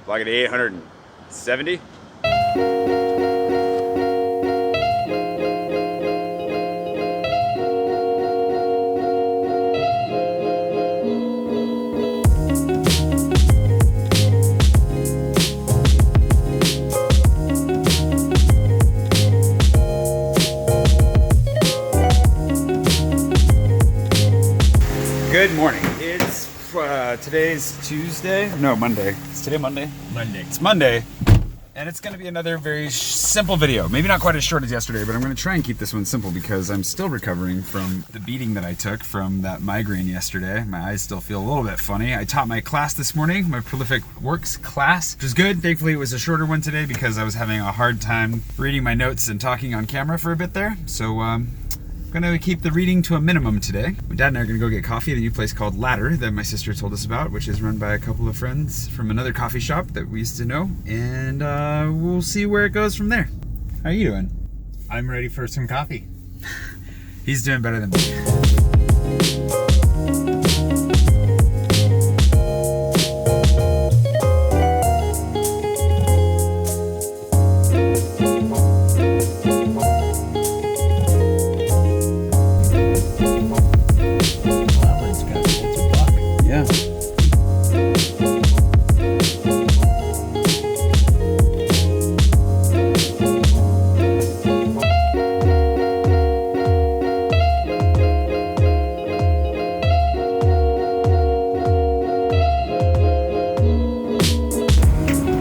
Vlogging 870. Good morning. It's today's Tuesday. No, Monday. Is today Monday? Monday. It's Monday, and it's going to be another very simple video. Maybe not quite as short as yesterday, but I'm going to try and keep this one simple because I'm still recovering from the beating that I took from that migraine yesterday. My eyes still feel a little bit funny. I taught my class this morning, my prolific works class, which was good. Thankfully, it was a shorter one today because I was having a hard time reading my notes and talking on camera for a bit there. So, I'm gonna keep the reading to a minimum today. My dad and I are gonna go get coffee at a new place called Ladder that my sister told us about, which is run by a couple of friends from another coffee shop that we used to know, and we'll see where it goes from there. How are you doing? I'm ready for some coffee. He's doing better than me.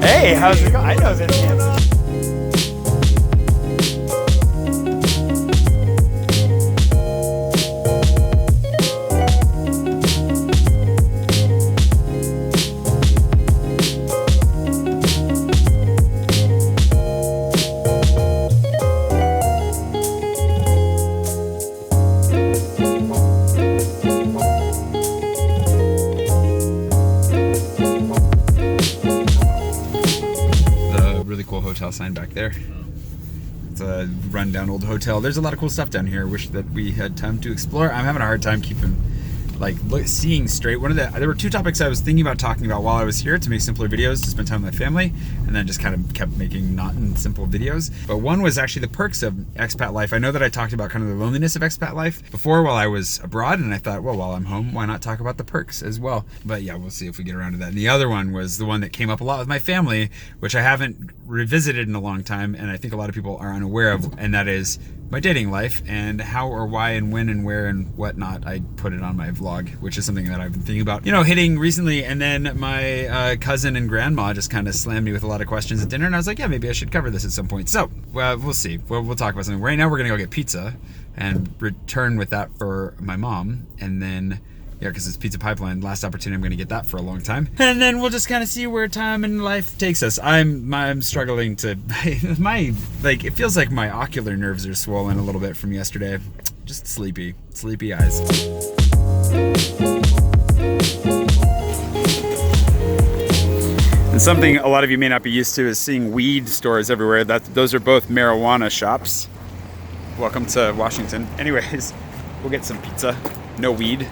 Hey, how's it going? I know this answer. Hotel sign back there. It's a rundown old hotel. There's a lot of cool stuff down here. Wish that we had time to explore. I'm having a hard time keeping seeing straight. There were two topics I was thinking about talking about while I was here to make simpler videos, to spend time with my family, and then just kind of kept making not in simple videos. But one was actually the perks of expat life. I know that I talked about kind of the loneliness of expat life before while I was abroad, and I thought, well, while I'm home, why not talk about the perks as well? But yeah, we'll see if we get around to that. And the other one was the one that came up a lot with my family, which I haven't revisited in a long time, and I think a lot of people are unaware of, and that is my dating life and how or why and when and where and whatnot. I put it on my vlog, which is something that I've been thinking about, hitting recently. And then my cousin and grandma just kind of slammed me with a lot of questions at dinner, and I was like, yeah, maybe I should cover this at some point. So, well, we'll see. We'll talk about something. Right now, we're gonna go get pizza and return with that for my mom, and then, yeah, because it's Pizza Pipeline, last opportunity, I'm gonna get that for a long time. And then we'll just kind of see where time and life takes us. I'm struggling to, it feels like my ocular nerves are swollen a little bit from yesterday. Just sleepy eyes. And something a lot of you may not be used to is seeing weed stores everywhere. Those are both marijuana shops. Welcome to Washington. Anyways, we'll get some pizza, no weed.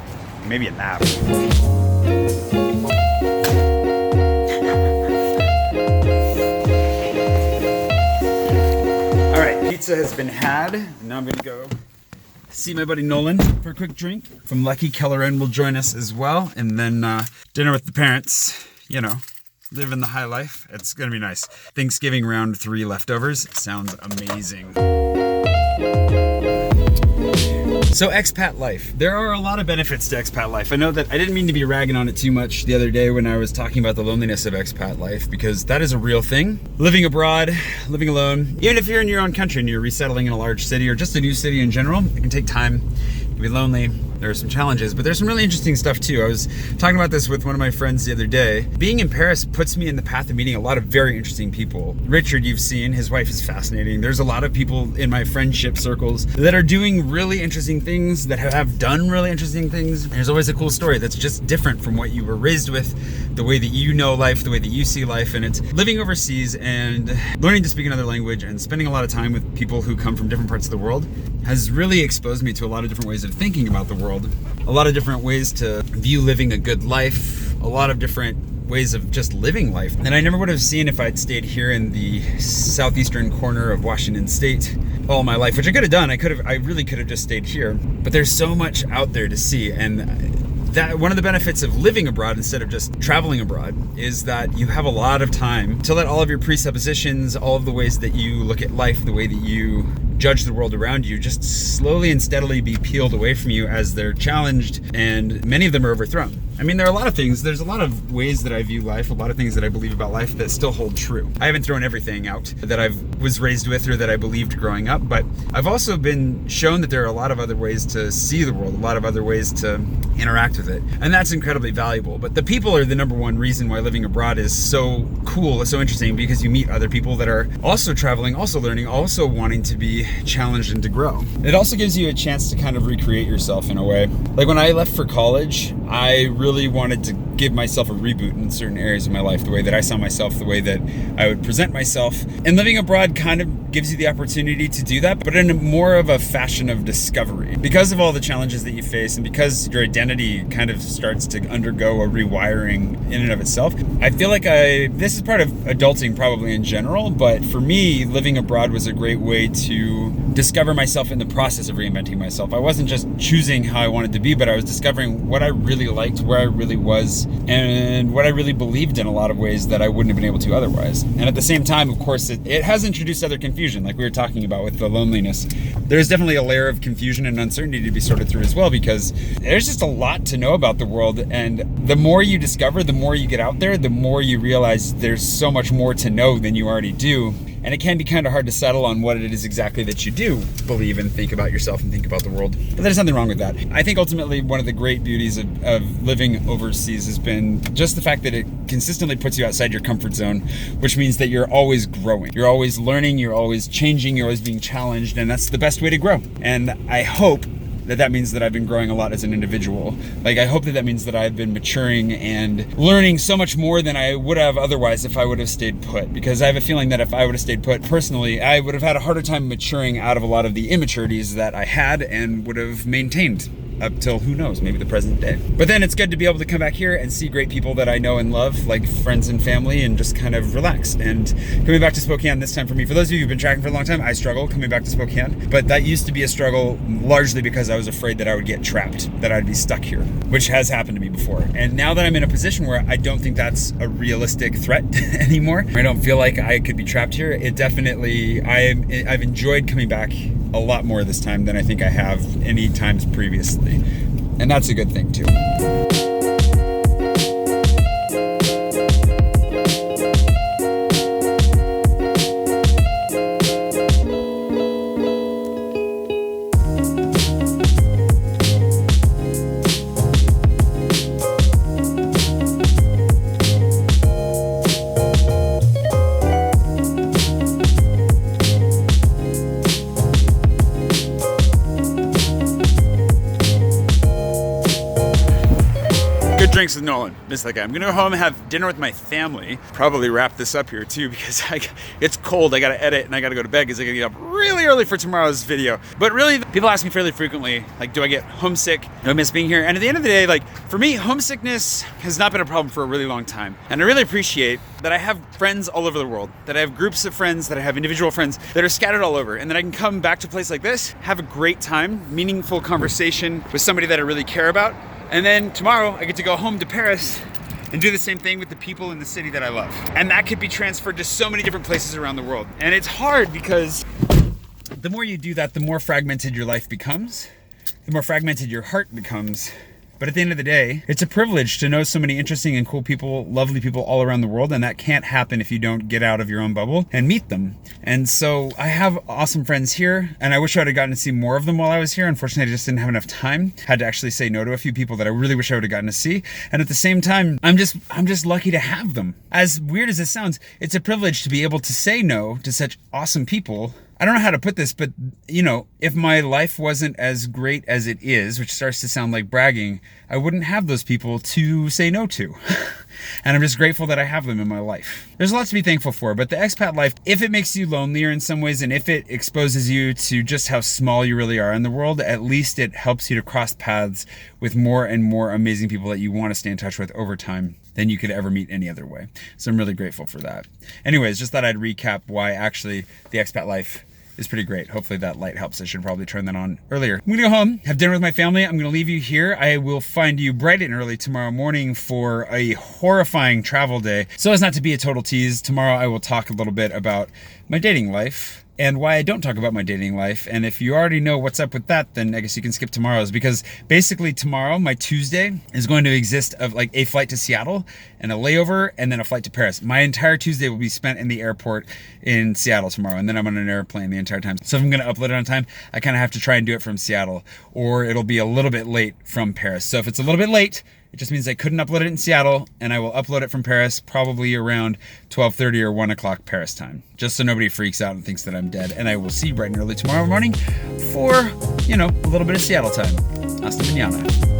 Maybe a nap. All right, pizza has been had. Now I'm gonna go see my buddy Nolan for a quick drink. From Lucky, Kellerin will join us as well. And then dinner with the parents, living the high life. It's gonna be nice. Thanksgiving round 3 leftovers. Sounds amazing. So expat life. There are a lot of benefits to expat life. I know that I didn't mean to be ragging on it too much the other day when I was talking about the loneliness of expat life, because that is a real thing. Living abroad, living alone, even if you're in your own country and you're resettling in a large city or just a new city in general, it can take time. You can be lonely. There are some challenges, but there's some really interesting stuff too. I was talking about this with one of my friends the other day. Being in Paris puts me in the path of meeting a lot of very interesting people. Richard, you've seen, his wife is fascinating. There's a lot of people in my friendship circles that are doing really interesting things, that have done really interesting things. There's always a cool story that's just different from what you were raised with, the way that you know life, the way that you see life. And it's living overseas and learning to speak another language and spending a lot of time with people who come from different parts of the world has really exposed me to a lot of different ways of thinking about the world, a lot of different ways to view living a good life, a lot of different ways of just living life that I never would have seen if I'd stayed here in the southeastern corner of Washington State all my life, which I could have done. I really could have just stayed here, but there's so much out there to see. And that one of the benefits of living abroad instead of just traveling abroad is that you have a lot of time to let all of your presuppositions, all of the ways that you look at life, the way that you judge the world around you, just slowly and steadily be peeled away from you as they're challenged, and many of them are overthrown. I mean, there are a lot of things, there's a lot of ways that I view life, a lot of things that I believe about life that still hold true. I haven't thrown everything out that I was raised with or that I believed growing up, but I've also been shown that there are a lot of other ways to see the world, a lot of other ways to interact with it, and that's incredibly valuable. But the people are the number one reason why living abroad is so cool, so interesting, because you meet other people that are also traveling, also learning, also wanting to be challenged and to grow. It also gives you a chance to kind of recreate yourself in a way. Like when I left for college, I really wanted to give myself a reboot in certain areas of my life, the way that I saw myself, the way that I would present myself. And living abroad kind of gives you the opportunity to do that, but in more of a fashion of discovery. Because of all the challenges that you face, and because your identity kind of starts to undergo a rewiring in and of itself, I feel like this is part of adulting probably in general, but for me, living abroad was a great way to discover myself in the process of reinventing myself. I wasn't just choosing how I wanted to be, but I was discovering what I really liked, where I really was, and what I really believed in a lot of ways that I wouldn't have been able to otherwise. And at the same time, of course, it has introduced other confusion, like we were talking about with the loneliness. There's definitely a layer of confusion and uncertainty to be sorted through as well, because there's just a lot to know about the world, and the more you discover, the more you get out there, the more you realize there's so much more to know than you already do. And it can be kind of hard to settle on what it is exactly that you do believe and think about yourself and think about the world. But there's nothing wrong with that. I think ultimately one of the great beauties of living overseas has been just the fact that it consistently puts you outside your comfort zone, which means that you're always growing. You're always learning, you're always changing, you're always being challenged, and that's the best way to grow. And I hope that means that I've been growing a lot as an individual. Like, I hope that means that I've been maturing and learning so much more than I would have otherwise if I would have stayed put. Because I have a feeling that if I would have stayed put personally, I would have had a harder time maturing out of a lot of the immaturities that I had and would have maintained up till, who knows, maybe the present day. But then it's good to be able to come back here and see great people that I know and love, like friends and family, and just kind of relax. And coming back to Spokane this time for me, for those of you who've been tracking for a long time, I struggle coming back to Spokane, but that used to be a struggle largely because I was afraid that I would get trapped, that I'd be stuck here, which has happened to me before. And now that I'm in a position where I don't think that's a realistic threat anymore, I don't feel like I could be trapped here, it definitely, I've enjoyed coming back a lot more this time than I think I have any times previously. And that's a good thing too. Drinks with Nolan. Miss that guy. I'm gonna go home and have dinner with my family. Probably wrap this up here too because it's cold. I gotta edit and I gotta go to bed because I gotta get up really early for tomorrow's video. But really, people ask me fairly frequently, like, do I get homesick? Do I miss being here? And at the end of the day, like, for me, homesickness has not been a problem for a really long time. And I really appreciate that I have friends all over the world, that I have groups of friends, that I have individual friends that are scattered all over, and that I can come back to a place like this, have a great time, meaningful conversation with somebody that I really care about. And then tomorrow I get to go home to Paris and do the same thing with the people in the city that I love. And that could be transferred to so many different places around the world. And it's hard because the more you do that, the more fragmented your life becomes, the more fragmented your heart becomes. But at the end of the day, it's a privilege to know so many interesting and cool people, lovely people all around the world, and that can't happen if you don't get out of your own bubble and meet them. And so I have awesome friends here, and I wish I would have gotten to see more of them while I was here. Unfortunately, I just didn't have enough time. Had to actually say no to a few people that I really wish I would have gotten to see. And at the same time, I'm just lucky to have them. As weird as it sounds, it's a privilege to be able to say no to such awesome people. I don't know how to put this, but if my life wasn't as great as it is, which starts to sound like bragging, I wouldn't have those people to say no to. And I'm just grateful that I have them in my life. There's a lot to be thankful for, but the expat life, if it makes you lonelier in some ways, and if it exposes you to just how small you really are in the world, at least it helps you to cross paths with more and more amazing people that you want to stay in touch with over time. than you could ever meet any other way. So I'm really grateful for that. Anyways, just thought I'd recap why actually the expat life is pretty great. Hopefully that light helps. I should probably turn that on earlier. I'm gonna go home, have dinner with my family. I'm gonna leave you here. I will find you bright and early tomorrow morning for a horrifying travel day. So as not to be a total tease, tomorrow I will talk a little bit about my dating life and why I don't talk about my dating life. And if you already know what's up with that, then I guess you can skip tomorrow's, because basically tomorrow, my Tuesday, is going to exist of like a flight to Seattle and a layover and then a flight to Paris. My entire Tuesday will be spent in the airport in Seattle tomorrow, and then I'm on an airplane the entire time. So if I'm gonna upload it on time, I kind of have to try and do it from Seattle, or it'll be a little bit late from Paris. So if it's a little bit late, it just means I couldn't upload it in Seattle, and I will upload it from Paris probably around 12:30 or 1 o'clock Paris time, just so nobody freaks out and thinks that I'm dead. And I will see you bright and early tomorrow morning for, a little bit of Seattle time. Hasta mañana.